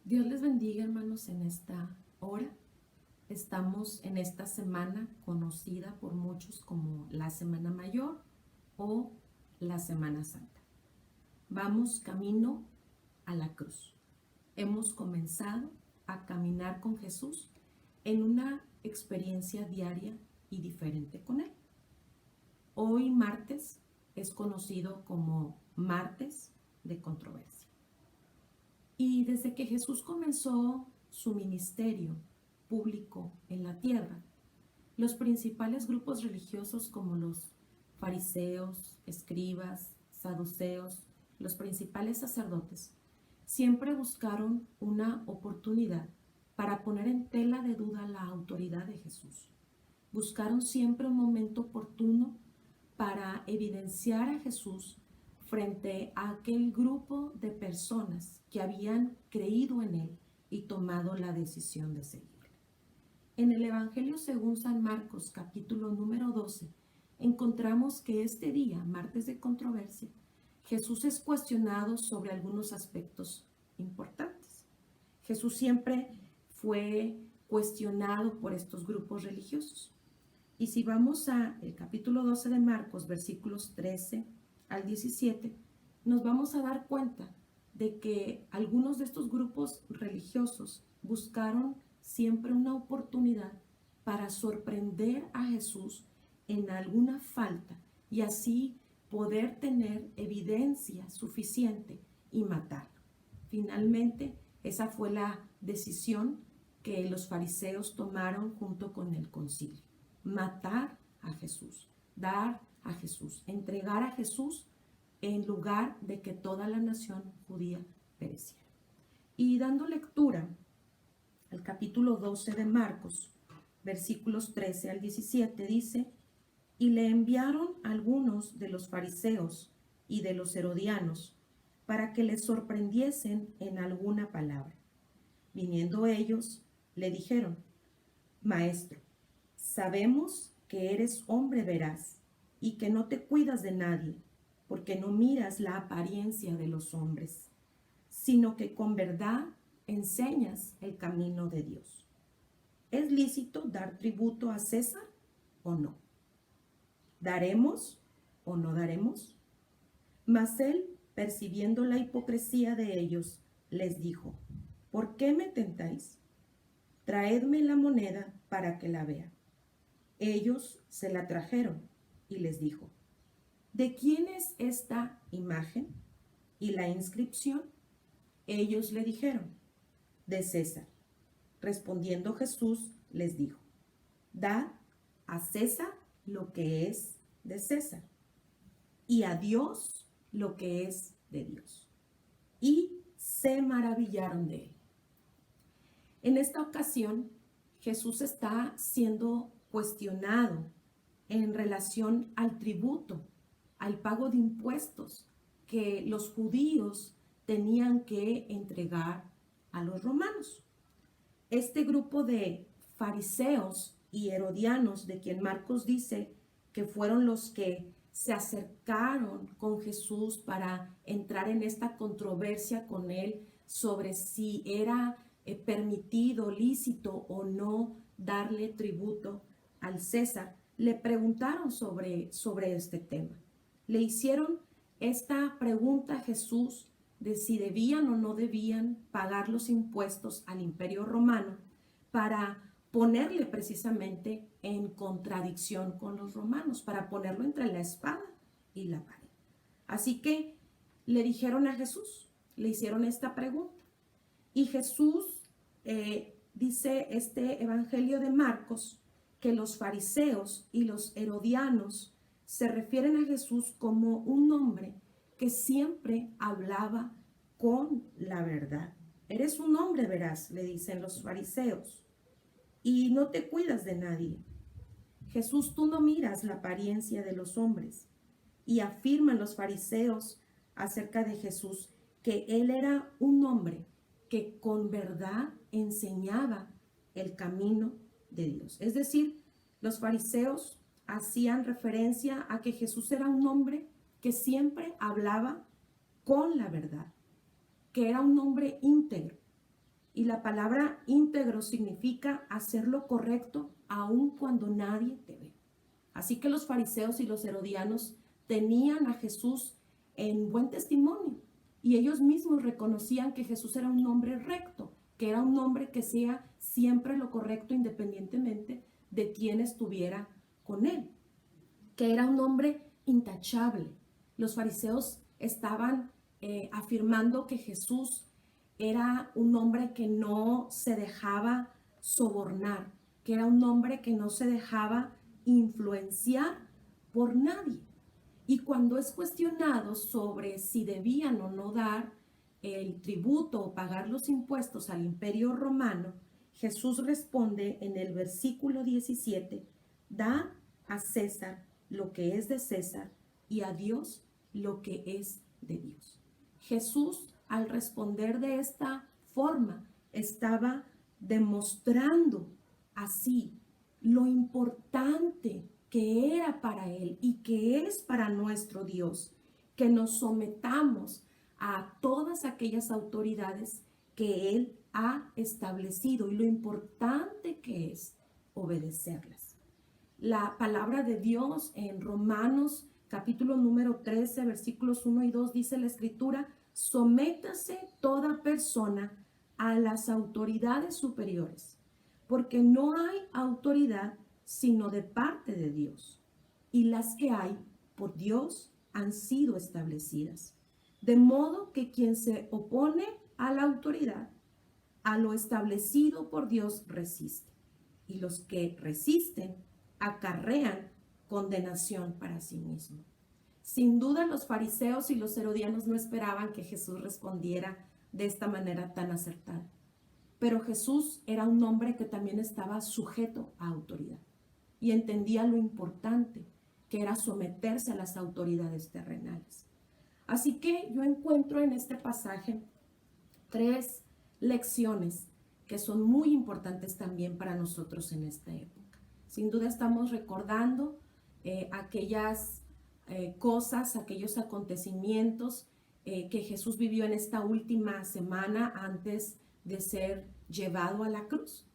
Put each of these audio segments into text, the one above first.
Dios les bendiga, hermanos, en esta hora. Estamos en esta semana conocida por muchos como la Semana Mayor o la Semana Santa. Vamos camino a la cruz. Hemos comenzado a caminar con Jesús en una experiencia diaria y diferente con Él. Hoy martes es conocido como martes de controversia. Y desde que Jesús comenzó su ministerio público en la tierra, los principales grupos religiosos como los fariseos, escribas, saduceos, los principales sacerdotes, siempre buscaron una oportunidad para poner en tela de duda la autoridad de Jesús. Buscaron siempre un momento oportuno para evidenciar a Jesús frente a aquel grupo de personas que habían creído en Él y tomado la decisión de seguirle. En el Evangelio según San Marcos, capítulo número 12, encontramos que este día, martes de controversia, Jesús es cuestionado sobre algunos aspectos importantes. Jesús siempre fue cuestionado por estos grupos religiosos. Y si vamos a el capítulo 12 de Marcos, versículos 13 al 17, nos vamos a dar cuenta de que algunos de estos grupos religiosos buscaron siempre una oportunidad para sorprender a Jesús en alguna falta y así poder tener evidencia suficiente y matarlo. Finalmente, esa fue la decisión que los fariseos tomaron junto con el concilio. Matar a Jesús, dar a Jesús, entregar a Jesús en lugar de que toda la nación judía pereciera. Y dando lectura al capítulo 12 de Marcos, versículos 13 al 17, dice: y le enviaron algunos de los fariseos y de los herodianos para que le sorprendiesen en alguna palabra. Viniendo ellos, le dijeron: Maestro, sabemos que eres hombre veraz y que no te cuidas de nadie, porque no miras la apariencia de los hombres, sino que con verdad enseñas el camino de Dios. ¿Es lícito dar tributo a César o no? ¿Daremos o no daremos? Mas él, percibiendo la hipocresía de ellos, les dijo: ¿por qué me tentáis? Traedme la moneda para que la vea. Ellos se la trajeron y les dijo: ¿de quién es esta imagen y la inscripción? Ellos le dijeron: de César. Respondiendo Jesús les dijo: dad a César lo que es de César y a Dios lo que es de Dios. Y se maravillaron de él. En esta ocasión, Jesús está siendo cuestionado en relación al tributo, al pago de impuestos que los judíos tenían que entregar a los romanos. Este grupo de fariseos y herodianos, de quien Marcos dice que fueron los que se acercaron con Jesús para entrar en esta controversia con él sobre si era permitido, lícito o no darle tributo al César, le preguntaron sobre este tema. Le hicieron esta pregunta a Jesús de si debían o no debían pagar los impuestos al Imperio Romano para ponerle precisamente en contradicción con los romanos, para ponerlo entre la espada y la pared. Así que le dijeron a Jesús, le hicieron esta pregunta. Y Jesús, dice este Evangelio de Marcos, que los fariseos y los herodianos se refieren a Jesús como un hombre que siempre hablaba con la verdad. Eres un hombre veraz, le dicen los fariseos, y no te cuidas de nadie. Jesús, tú no miras la apariencia de los hombres. Y afirman los fariseos acerca de Jesús que él era un hombre que con verdad enseñaba el camino de Dios. Es decir, los fariseos hacían referencia a que Jesús era un hombre que siempre hablaba con la verdad, que era un hombre íntegro, Y la palabra íntegro significa hacer lo correcto aun cuando nadie te ve. Así que los fariseos y los herodianos tenían a Jesús en buen testimonio y ellos mismos reconocían que Jesús era un hombre recto, que era un hombre que hacía siempre lo correcto independientemente de quién estuviera con él, que era un hombre intachable. Los fariseos estaban afirmando que Jesús era un hombre que no se dejaba sobornar, que era un hombre que no se dejaba influenciar por nadie. Y cuando es cuestionado sobre si debían o no dar el tributo o pagar los impuestos al Imperio Romano, Jesús responde en el versículo 17, da a César lo que es de César y a Dios lo que es de Dios. Jesús, al responder de esta forma, estaba demostrando así lo importante que era para él y que es para nuestro Dios, que nos sometamos a todas aquellas autoridades que él ha establecido y lo importante que es obedecerlas. La palabra de Dios en Romanos capítulo número 13, versículos 1 y 2 dice la escritura: sométase toda persona a las autoridades superiores, porque no hay autoridad sino de parte de Dios, y las que hay por Dios han sido establecidas. De modo que quien se opone a la autoridad, a lo establecido por Dios resiste, y los que resisten acarrean condenación para sí mismo. Sin duda los fariseos y los herodianos no esperaban que Jesús respondiera de esta manera tan acertada. Pero Jesús era un hombre que también estaba sujeto a autoridad y entendía lo importante que era someterse a las autoridades terrenales. Así que yo encuentro en este pasaje 3 lecciones que son muy importantes también para nosotros en esta época. Sin duda estamos recordando aquellas cosas, aquellos acontecimientos que Jesús vivió en esta última semana antes de ser llevado a la cruz.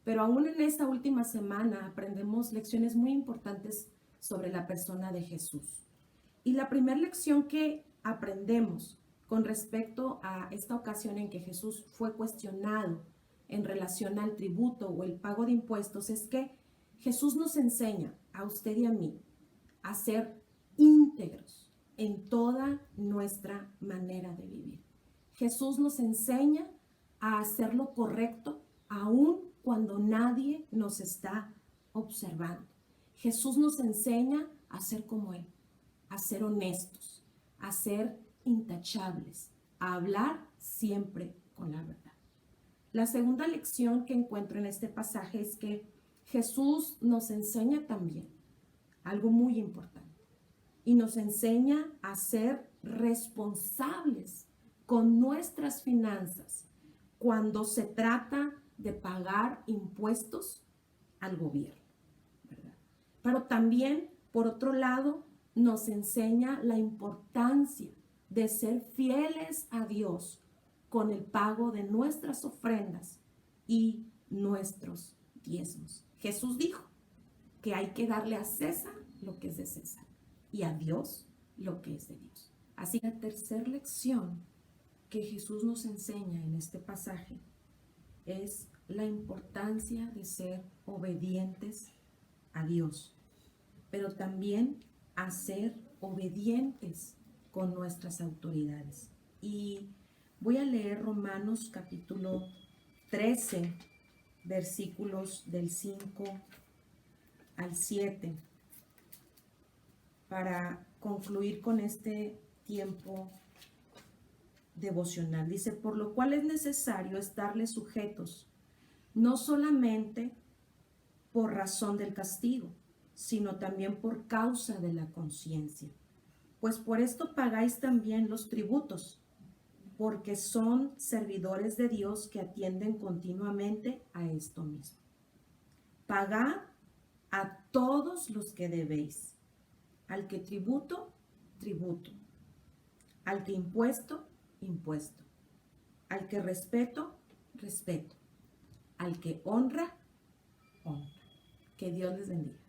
Pero aún en esta última semana aprendemos lecciones muy importantes sobre la persona de Jesús. Y la primera lección que aprendemos con respecto a esta ocasión en que Jesús fue cuestionado en relación al tributo o el pago de impuestos es que Jesús nos enseña a usted y a mí a ser íntegros en toda nuestra manera de vivir. Jesús nos enseña a hacer lo correcto aún cuando nadie nos está observando. Jesús nos enseña a ser como Él, a ser honestos, a ser intachables, a hablar siempre con la verdad. La segunda lección que encuentro en este pasaje es que Jesús nos enseña también algo muy importante y nos enseña a ser responsables con nuestras finanzas cuando se trata de pagar impuestos al gobierno, ¿verdad? Pero también, por otro lado, nos enseña la importancia de ser fieles a Dios con el pago de nuestras ofrendas y nuestros diezmos. Jesús dijo que hay que darle a César lo que es de César y a Dios lo que es de Dios. Así que la tercera lección que Jesús nos enseña en este pasaje es la importancia de ser obedientes a Dios, pero también a ser obedientes con nuestras autoridades. Y voy a leer Romanos capítulo 13, versículos del 5 al 7, para concluir con este tiempo devocional. Dice: por lo cual es necesario estarles sujetos, no solamente por razón del castigo, sino también por causa de la conciencia. Pues por esto pagáis también los tributos, porque son servidores de Dios que atienden continuamente a esto mismo. Pagad a todos los que debéis, al que tributo, tributo, al que impuesto, impuesto, al que respeto, respeto. Al que honra, honra. Que Dios les bendiga.